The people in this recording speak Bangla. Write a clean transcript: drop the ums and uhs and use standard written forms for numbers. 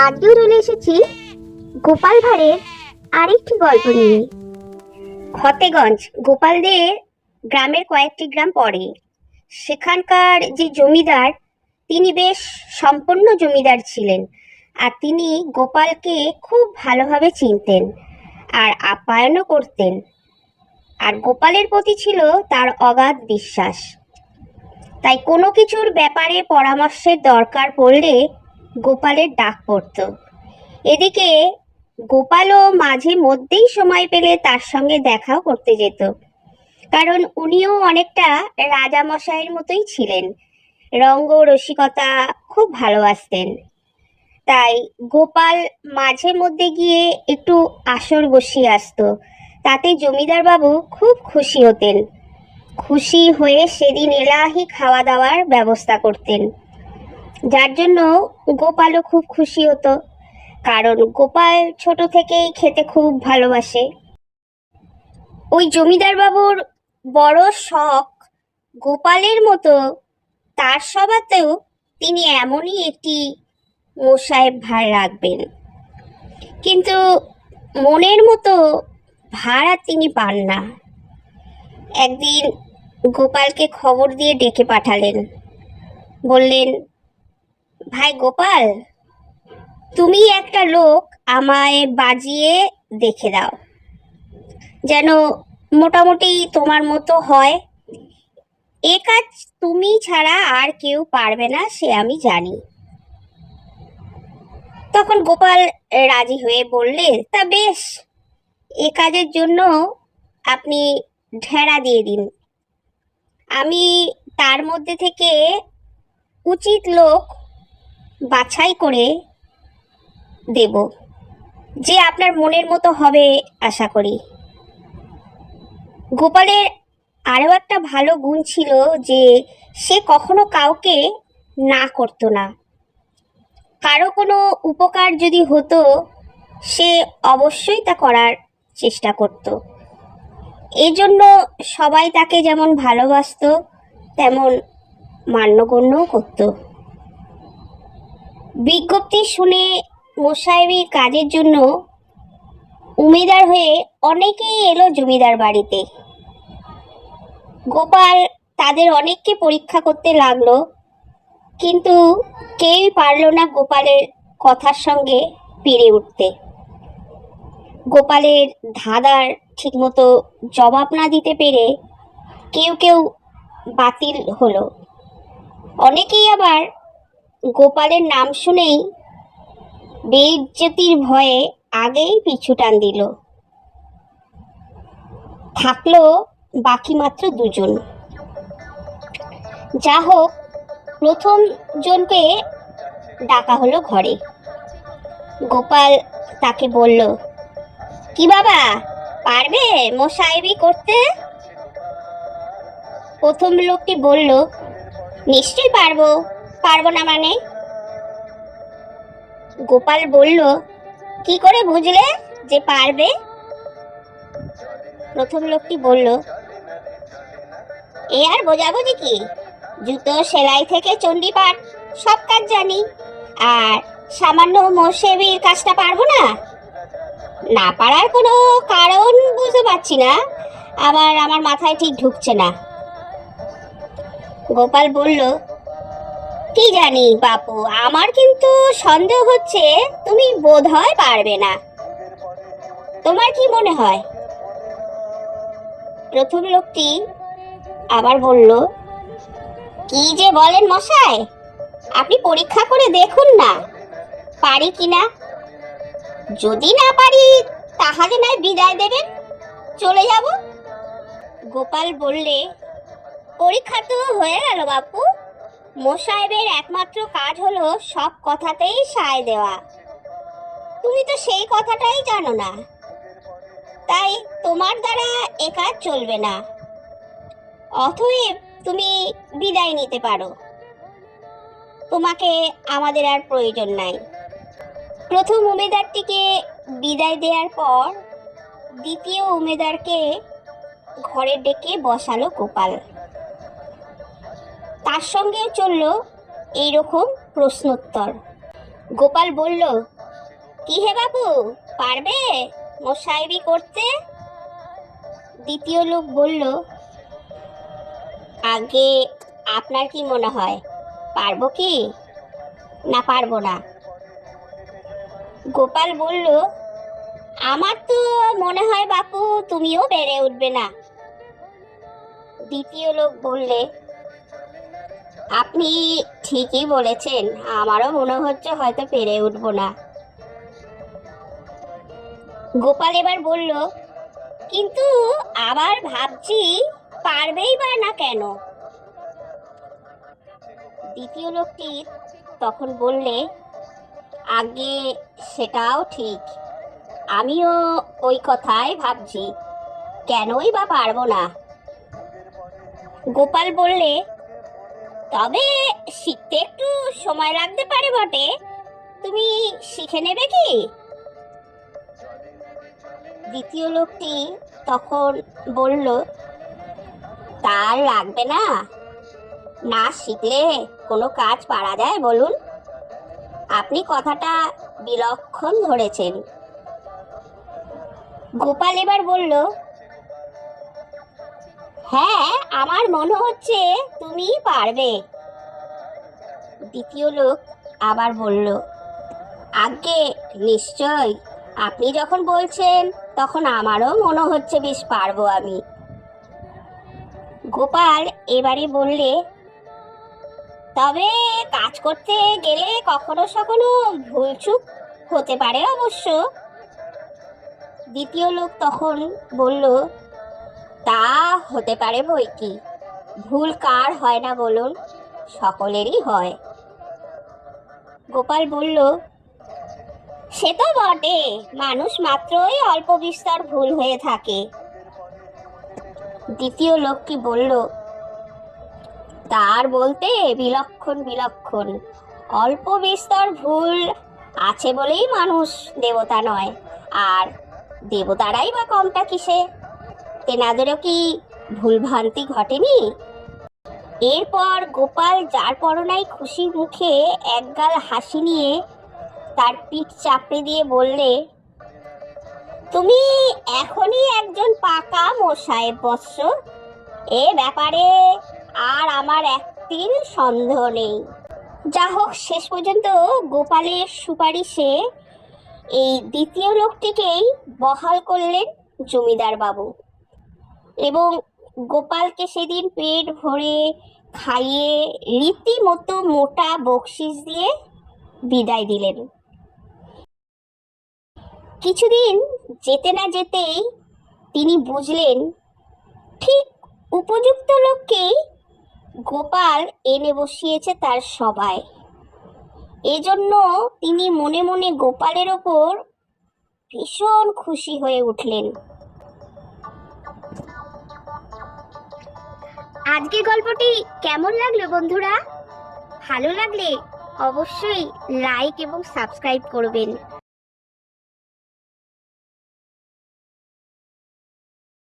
আজকেও চলে এসেছি গোপাল ভাঁড়ের আরেকটি গল্প নিয়ে। ফতেগঞ্জ গোপালদের গ্রামের কয়েকটি গ্রাম পড়ে। সেখানকার যে জমিদার, তিনি বেশ সম্পন্ন জমিদার ছিলেন, আর তিনি গোপালকে খুব ভালোভাবে চিনতেন আর আপ্যায়নও করতেন। আর গোপালের প্রতি ছিল তার অগাধ বিশ্বাস। তাই কোনো কিছুর ব্যাপারে পরামর্শের দরকার পড়লে গোপালের ডাক পড়ত। এদিকে গোপালও মাঝে মধ্যেই সময় পেলে তার সঙ্গে দেখাও করতে যেত, কারণ উনিও অনেকটা রাজামশাইয়ের মতোই ছিলেন, রঙ্গ রসিকতা খুব ভালোবাসতেন। তাই গোপাল মাঝে মধ্যে গিয়ে একটু আসর বসিয়ে আসতো, তাতে জমিদার বাবু খুব খুশি হতেন। খুশি হয়ে সেদিন এলাহি খাওয়া দাওয়ার ব্যবস্থা করতেন, যার জন্য গোপালও খুব খুশি হতো, কারণ গোপাল ছোট থেকেই খেতে খুব ভালোবাসে। ওই জমিদার বাবুর বড় শখ গোপালের মতো তার সভাতেও তিনি এমনই একটি মোসাহেব ভার রাখবেন, কিন্তু মনের মতো ভার আর তিনি পান না। একদিন গোপালকে খবর দিয়ে ডেকে পাঠালেন, বললেন, ভাই গোপাল, তুমি একটা লোক আমায় বাজিয়ে দেখে দাও, যেন মোটামুটি তোমার মতো হয়। এ কাজ তুমি ছাড়া আর কেউ পারবে না, সে আমি জানি। তখন গোপাল রাজি হয়ে বললে, তা বেশ, এ কাজের জন্য আপনি ঢেড়া দিয়ে দিন, আমি তার মধ্যে থেকে উচিত লোক বাছাই করে দেব, যে আপনার মনের মতো হবে আশা করি। গোপালের আরও একটা ভালো গুণ ছিল যে সে কখনো কাউকে না করতো না। কারো কোনো উপকার যদি হতো, সে অবশ্যই তা করার চেষ্টা করত। এজন্য সবাই তাকে যেমন ভালোবাসতো, তেমন মান্যগণ্যও করত। বিজ্ঞপ্তি শুনে মোসাহেবির কাজের জন্য উমেদার হয়ে অনেকেই এলো জমিদার বাড়িতে। গোপাল তাদের অনেককে পরীক্ষা করতে লাগলো, কিন্তু কেউই পারল না গোপালের কথার সঙ্গে পেরে উঠতে। গোপালের ধাঁধার ঠিকমতো জবাব না দিতে পেরে কেউ কেউ বাতিল হলো। অনেকেই আবার গোপালের নাম শুনেই বেইজ্জতির ভয়ে আগেই পিছু টান দিল। থাকলো বাকি মাত্র দুজন। যা হোক, প্রথম জনকে ডাকা হলো ঘরে। গোপাল তাকে বলল, কি বাবা, পারবে মোসাহেবি করতে? প্রথম লোকটি বলল, নিশ্চয়ই পারবো, পারবো না মানে? গোপাল বলল, কি করে বুঝলে যে পারবে? প্রথম লোকটি বলল, এ আর বোঝাবুঝি কি, জুতো সেলাই থেকে চণ্ডীপাঠ সব কাজ জানি, আর সামান্য মোসাহেবির কাজটা পারবো না? না পারার কোনো কারণ বুঝতে পারছি না, আবার আমার মাথায় ঠিক ঢুকছে না। গোপাল বলল, কি জানি বাপু, আমার কিন্তু সন্দেহ হচ্ছে তুমি বোধহয় পারবে না। তোমার কি মনে হয়? প্রথম লোকটি আবার বলল, কি যে বলেন মশাই, আপনি পরীক্ষা করে দেখুন না পারি কিনা। যদি না পারি তাহলে নয় বিদায় দেবেন, চলে যাব। গোপাল বললে, পরীক্ষা তো হয়ে গেল বাপু, মোসাহেবের একমাত্র কাজ হলো সব কথাতেই সায় দেওয়া। তুমি তো সেই কথাটাই জানো না, তাই তোমার দ্বারা এ কাজ চলবে না। অতএব তুমি বিদায় নিতে পারো, তোমাকে আমাদের আর প্রয়োজন নাই। প্রথম উমেদারটিকে বিদায় দেওয়ার পর দ্বিতীয় উমেদারকে ঘরে ডেকে বসালো গোপাল। তার সঙ্গেও চলল এইরকম প্রশ্নোত্তর। গোপাল বলল, কি হে বাবু, পারবে মোসাহেবি করতে? দ্বিতীয় লোক বলল, আগে আপনার কি মনে হয়, পারবো কি না পারবো না? গোপাল বলল, আমার তো মনে হয় বাপু তুমিও পেরে উঠবে না। দ্বিতীয় লোক বললে, আপনি ঠিকই বলেছেন, আমারও মনে হচ্ছে হয়তো পেরে উঠবো না। গোপাল এবার বলল, কিন্তু আবার ভাবছি পারবেই বা না কেন? দ্বিতীয় লোকটি তখন বললে, আগে সেটাও ঠিক, আমিও ওই কথাই ভাবছি, কেনই বা পারবো না। গোপাল বললে, তবে শিখতে একটু সময় লাগতে পারে বটে, তুমি শিখে নেবে কি? দ্বিতীয় লোকটি তখন বলল, তার লাগবে না, না শিখলে কোনো কাজ পারা যায় বলুন? আপনি কথাটা বিলক্ষণ ধরেছেন। গোপাল এবার বলল, হ্যাঁ, আমার মনে হচ্ছে তুমি পারবে। দ্বিতীয় লোক আবার বলল, আজ্ঞে নিশ্চয়, আপনি যখন বলছেন তখন আমারও মনে হচ্ছে বেশ পারবো আমি। গোপাল এবারে বললে, তবে কাজ করতে গেলে কখনো সখনো ভুলচুক হতে পারে অবশ্য। দ্বিতীয় লোক তখন বলল, তা হতে পারে বই কি, ভুল কার হয় না বলুন, সকলেরই হয়। গোপাল বলল, সে তো বটে, মানুষ মাত্রই অল্প বিস্তর ভুল হয়ে থাকে। দ্বিতীয় লোকটি বলল, তার বলতে বিলক্ষণ বিলক্ষণ, অল্প বিস্তর ভুল আছে বলেই মানুষ দেবতা নয়, আর দেবতারাই বা কমটা কিসে? তেনাদেরও কি ভুলভ্রান্তি ঘটেনি? এরপর গোপাল যার পরনাই খুশি মুখে একগাল হাসি নিয়ে তার পিঠ চাপড়ে দিয়ে বললে, তুমি এখনই একজন পাকা মোসাহেব বৎস, এ ব্যাপারে আর আমার একতিল সন্দেহ নেই। যা হোক, শেষ পর্যন্ত গোপালের সুপারিশে এই দ্বিতীয় লোকটিকেই বহাল করলেন জমিদার বাবু, এবং গোপালকে সেদিন পেট ভরে খাইয়ে রীতিমতো মোটা বকশিস দিয়ে বিদায় দিলেন। কিছুদিন যেতে না যেতেই তিনি বুঝলেন, ঠিক উপযুক্ত লোককেই গোপাল এনে বসিয়েছে তার সভায়। এজন্য তিনি মনে মনে গোপালের ওপর ভীষণ খুশি হয়ে উঠলেন। আজকের গল্পটি কেমন লাগলো বন্ধুরা? ভালো লাগলে অবশ্যই লাইক এবং সাবস্ক্রাইব করবেন।